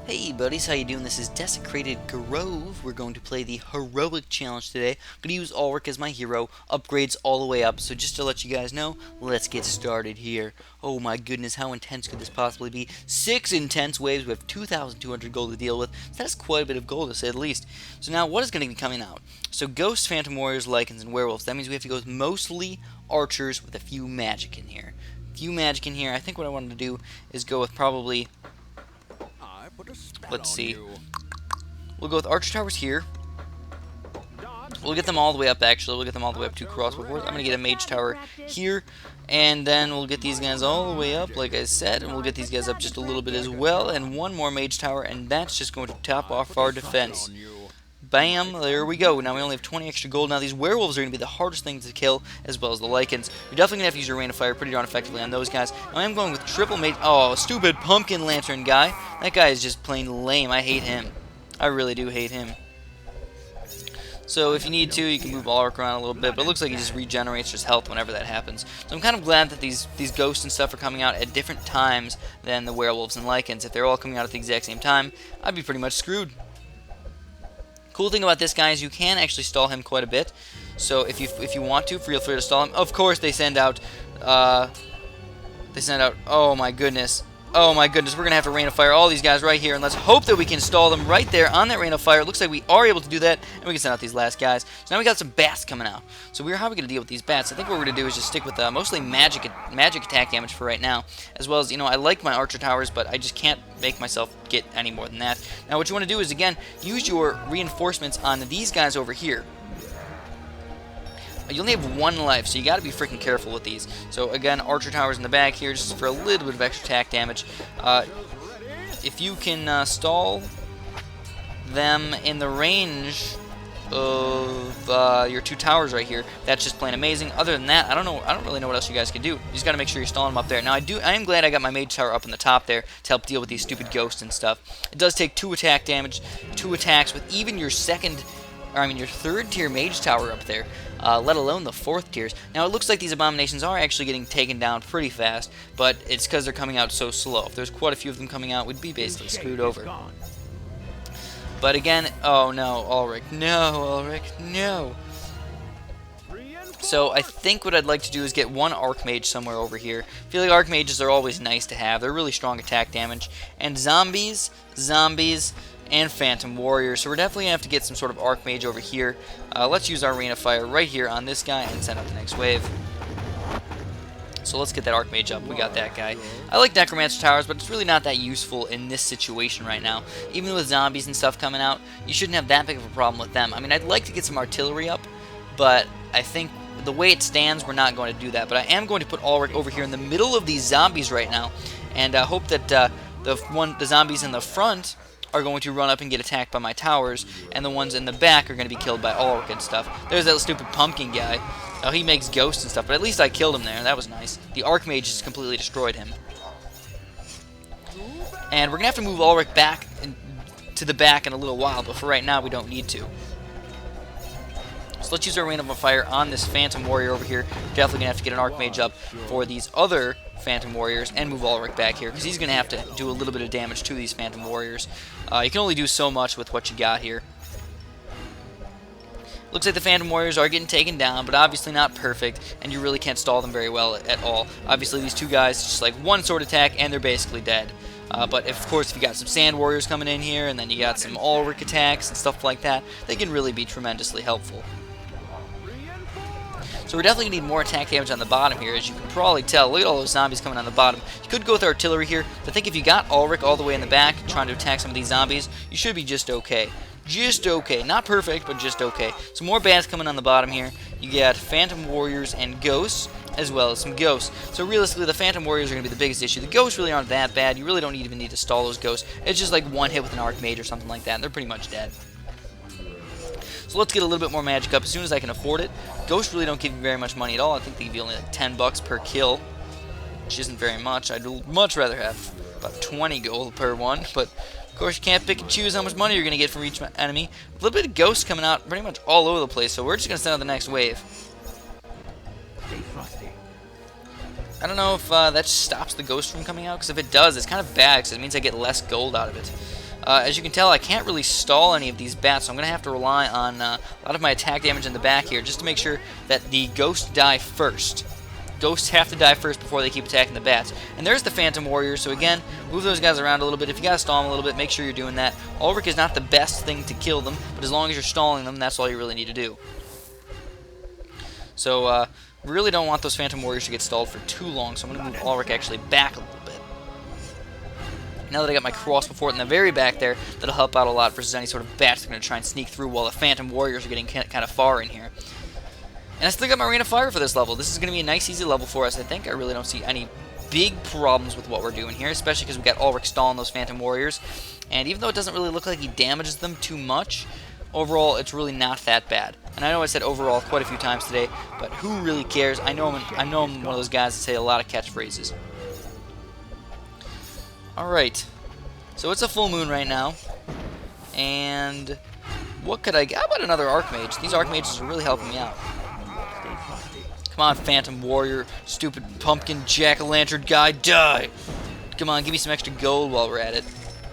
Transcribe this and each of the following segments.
Hey buddies, how you doing? This is Desecrated Grove. We're going to play the Heroic Challenge today. I'm going to use Ulrich as my hero, upgrades all the way up. So just to let you guys know, let's get started here. Oh my goodness, how intense could this possibly be? 6 intense waves with 2,200 gold to deal with. So that's quite a bit of gold to say the least. So now what is going to be coming out? So Ghosts, Phantom Warriors, Lycans, and Werewolves. That means we have to go with mostly archers with a few magic in here. I think what I wanted to do is go with probably... Let's see. We'll go with Archer Towers here. We'll get them all the way up, actually. We'll get them all the way up to Crossbow Force. I'm going to get a Mage Tower here. And then we'll get these guys all the way up, like I said. And we'll get these guys up just a little bit as well. And one more Mage Tower, and that's just going to top off our defense. Bam, there we go. Now we only have 20 extra gold. Now these werewolves are going to be the hardest things to kill, as well as the Lycans. You're definitely going to have to use your Rain of Fire pretty darn effectively on those guys. I am going with triple mage. Oh, stupid pumpkin lantern guy. That guy is just plain lame. I hate him. I really do hate him. So if you need to, you can move Ulrich around a little bit, but it looks like he just regenerates his health whenever that happens. So I'm kind of glad that these ghosts and stuff are coming out at different times than the werewolves and Lycans. If they're all coming out at the exact same time, I'd be pretty much screwed. Cool thing about this guy is you can actually stall him quite a bit. So if you want to, feel free to stall him. Of course, they send out. Oh my goodness. Oh my goodness. We're gonna have to Rain of Fire all these guys right here, and let's hope that we can stall them right there on that Rain of Fire. It looks like we are able to do that, and we can send out these last guys. So now we got some bats coming out. So how are we gonna deal with these bats? I think what we're gonna do is just stick with mostly magic attack damage for right now, as well as I like my Archer Towers, but I just can't make myself get any more than that. Now what you want to do is again use your reinforcements on these guys over here. You only have 1 life, so you got to be freaking careful with these. So again, Archer Towers in the back here, just for a little bit of extra attack damage. If you can stall them in the range of your 2 towers right here, that's just plain amazing. Other than that, I don't really know what else you guys can do. You just got to make sure you're stalling them up there. Now I am glad I got my Mage Tower up in the top there to help deal with these stupid ghosts and stuff. It does take 2 attack damage, 2 attacks with even your your 3rd tier Mage Tower up there, let alone the 4th tiers. Now it looks like these abominations are actually getting taken down pretty fast, but it's because they're coming out so slow. If there's quite a few of them coming out, we'd be basically screwed over. But again, oh no, Ulrich, no. So I think what I'd like to do is get 1 Archmage somewhere over here. I feel like Archmages are always nice to have. They're really strong attack damage. And zombies, and Phantom Warriors. So we're definitely going to have to get some sort of Archmage over here. Let's use our Rain of Fire right here on this guy and send out the next wave. So let's get that Archmage up. We got that guy. I like Necromancer Towers, but it's really not that useful in this situation right now. Even with zombies and stuff coming out, you shouldn't have that big of a problem with them. I mean, I'd like to get some artillery up, but I think the way it stands, we're not going to do that. But I am going to put Ulrich over here in the middle of these zombies right now, and hope that the zombies in the front are going to run up and get attacked by my towers, and the ones in the back are going to be killed by Ulrich and stuff. There's that stupid pumpkin guy. Oh, he makes ghosts and stuff, but at least I killed him there. That was nice. The Archmage just completely destroyed him. And we're going to have to move Ulrich back to the back in a little while, but for right now we don't need to. So let's use our Rain of Fire on this Phantom Warrior over here. Definitely going to have to get an Archmage up for these other Phantom Warriors and move Ulrich back here, because he's going to have to do a little bit of damage to these Phantom Warriors. You can only do so much with what you got here. Looks like the Phantom Warriors are getting taken down, but obviously not perfect, and you really can't stall them very well at all. Obviously these 2 guys, just like 1 sword attack, and they're basically dead. But of course, if you got some Sand Warriors coming in here, and then you got some Ulrich attacks and stuff like that, they can really be tremendously helpful. So we're definitely going to need more attack damage on the bottom here, as you can probably tell. Look at all those zombies coming on the bottom. You could go with artillery here, but I think if you got Ulrich all the way in the back trying to attack some of these zombies, you should be just okay. Just okay. Not perfect, but just okay. So more bats coming on the bottom here. You got Phantom Warriors and Ghosts, as well as some Ghosts. So realistically, the Phantom Warriors are going to be the biggest issue. The Ghosts really aren't that bad. You really don't even need to stall those Ghosts. It's just like 1 hit with an Archmage or something like that, and they're pretty much dead. So let's get a little bit more magic up as soon as I can afford it. Ghosts really don't give you very much money at all. I think they give you only like 10 bucks per kill, which isn't very much. I'd much rather have about 20 gold per one, but of course you can't pick and choose how much money you're going to get from each enemy. A little bit of ghosts coming out pretty much all over the place, so we're just going to send out the next wave. I don't know if that stops the ghost from coming out, because if it does, it's kind of bad, because it means I get less gold out of it. As you can tell, I can't really stall any of these bats, so I'm going to have to rely on a lot of my attack damage in the back here, just to make sure that the ghosts die first. Ghosts have to die first before they keep attacking the bats. And there's the Phantom Warriors, so again, move those guys around a little bit. If you gotta stall them a little bit, make sure you're doing that. Ulrich is not the best thing to kill them, but as long as you're stalling them, that's all you really need to do. So, really don't want those Phantom Warriors to get stalled for too long, so I'm going to move Ulrich actually back a little bit. Now that I got my crossbow fort in the very back there, that'll help out a lot versus any sort of bats that are going to try and sneak through while the Phantom Warriors are getting kind of far in here. And I still got my Rain of Fire for this level. This is going to be a nice, easy level for us, I think. I really don't see any big problems with what we're doing here, especially because we got Ulrich stalling those Phantom Warriors. And even though it doesn't really look like he damages them too much, overall, it's really not that bad. And I know I said overall quite a few times today, but who really cares? I know I'm one of those guys that say a lot of catchphrases. Alright, so it's a full moon right now, and what could I get? How about another Archmage? These Archmages are really helping me out. Come on, Phantom Warrior, stupid pumpkin jack-o'-lantern guy, die! Come on, give me some extra gold while we're at it.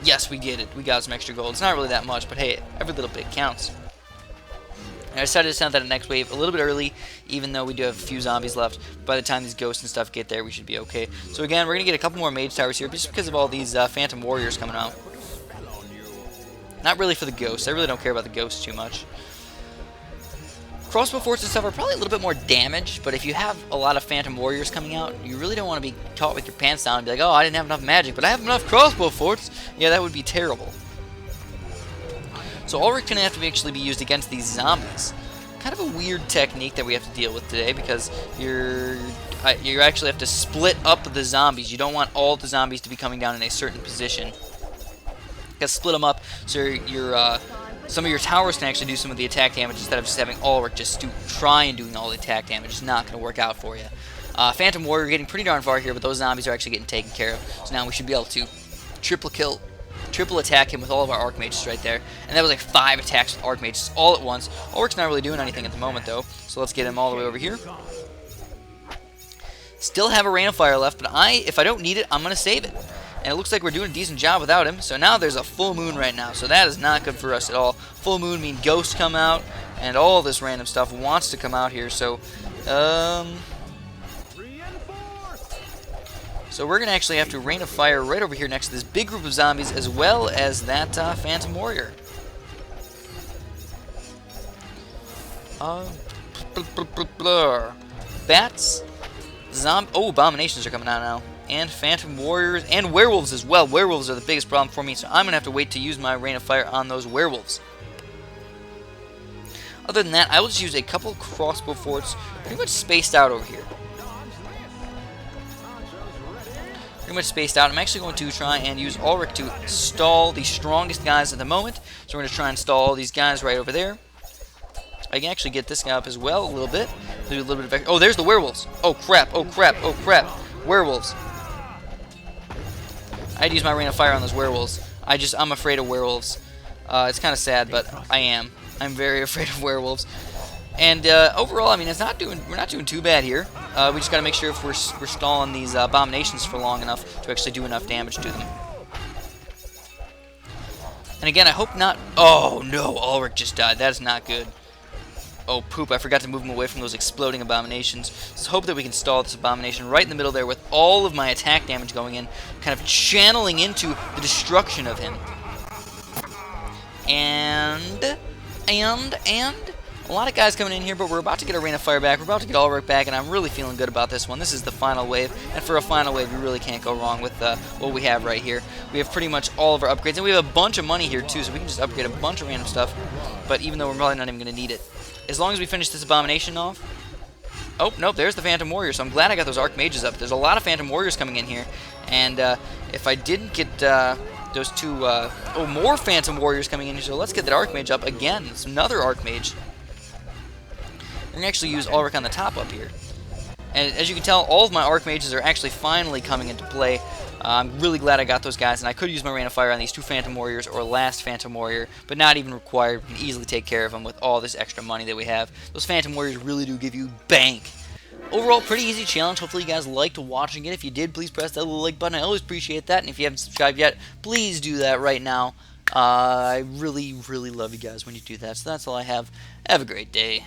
Yes, we did it. We got some extra gold. It's not really that much, but hey, every little bit counts. And I decided to send that next wave a little bit early, even though we do have a few zombies left. By the time these ghosts and stuff get there, we should be okay. So again, we're going to get a couple more mage towers here, just because of all these Phantom Warriors coming out. Not really for the ghosts. I really don't care about the ghosts too much. Crossbow forts and stuff are probably a little bit more damage, but if you have a lot of Phantom Warriors coming out, you really don't want to be caught with your pants down and be like, oh, I didn't have enough magic, but I have enough crossbow forts. Yeah, that would be terrible. So Ulrich can have to actually be used against these zombies. Kind of a weird technique that we have to deal with today, because you actually have to split up the zombies. You don't want all the zombies to be coming down in a certain position. You got to split them up so some of your towers can actually do some of the attack damage instead of just having Ulrich just try and doing all the attack damage. It's not going to work out for you. Phantom Warrior getting pretty darn far here, but those zombies are actually getting taken care of. So now we should be able to triple attack him with all of our Archmages right there. And that was like 5 attacks with Archmages all at once. Ulrich's not really doing anything at the moment though, so let's get him all the way over here. Still have a Rain of Fire left, but if I don't need it, I'm going to save it. And it looks like we're doing a decent job without him. So now there's a full moon right now. So that is not good for us at all. Full moon means ghosts come out. And all this random stuff wants to come out here. So, so we're going to actually have to Rain of Fire right over here next to this big group of zombies, as well as that Phantom Warrior. Bats. Oh, Abominations are coming out now. And Phantom Warriors, and Werewolves as well. Werewolves are the biggest problem for me, so I'm going to have to wait to use my Rain of Fire on those Werewolves. Other than that, I will just use a couple crossbow forts, pretty much spaced out over here. Pretty much spaced out. I'm actually going to try and use Ulrich to stall the strongest guys at the moment. So we're going to try and stall all these guys right over there. I can actually get this guy up as well a little bit. Do a little bit of... Oh, there's the Werewolves. Oh, crap. Oh, crap. Oh, crap. Werewolves. I had to use my Rain of Fire on those Werewolves. I'm afraid of Werewolves. It's kind of sad, but I am. I'm very afraid of Werewolves. And overall, I mean, we're not doing too bad here. We just got to make sure if we're stalling these Abominations for long enough to actually do enough damage to them. And again, I hope not... Oh, no, Ulrich just died. That is not good. Oh, poop, I forgot to move him away from those exploding Abominations. Let's hope that we can stall this Abomination right in the middle there with all of my attack damage going in, kind of channeling into the destruction of him. And a lot of guys coming in here, but we're about to get a Rain of Fire back. We're about to get Ulrich back, and I'm really feeling good about this one. This is the final wave, and for a final wave, you really can't go wrong with what we have right here. We have pretty much all of our upgrades, and we have a bunch of money here, too, so we can just upgrade a bunch of random stuff, but even though we're probably not even going to need it. As long as we finish this Abomination off... Oh, nope, there's the Phantom Warrior, so I'm glad I got those Archmages up. There's a lot of Phantom Warriors coming in here, and if I didn't get those two... more Phantom Warriors coming in here, so let's get that Archmage up again. It's another Archmage. We're going to actually use Ulrich on the top up here. And as you can tell, all of my Archmages are actually finally coming into play. I'm really glad I got those guys, and I could use my Rain of Fire on these 2 Phantom Warriors or last Phantom Warrior, but not even required. We can easily take care of them with all this extra money that we have. Those Phantom Warriors really do give you bank. Overall, pretty easy challenge. Hopefully you guys liked watching it. If you did, please press that little like button. I always appreciate that, and if you haven't subscribed yet, please do that right now. I really, really love you guys when you do that. So that's all I have. Have a great day.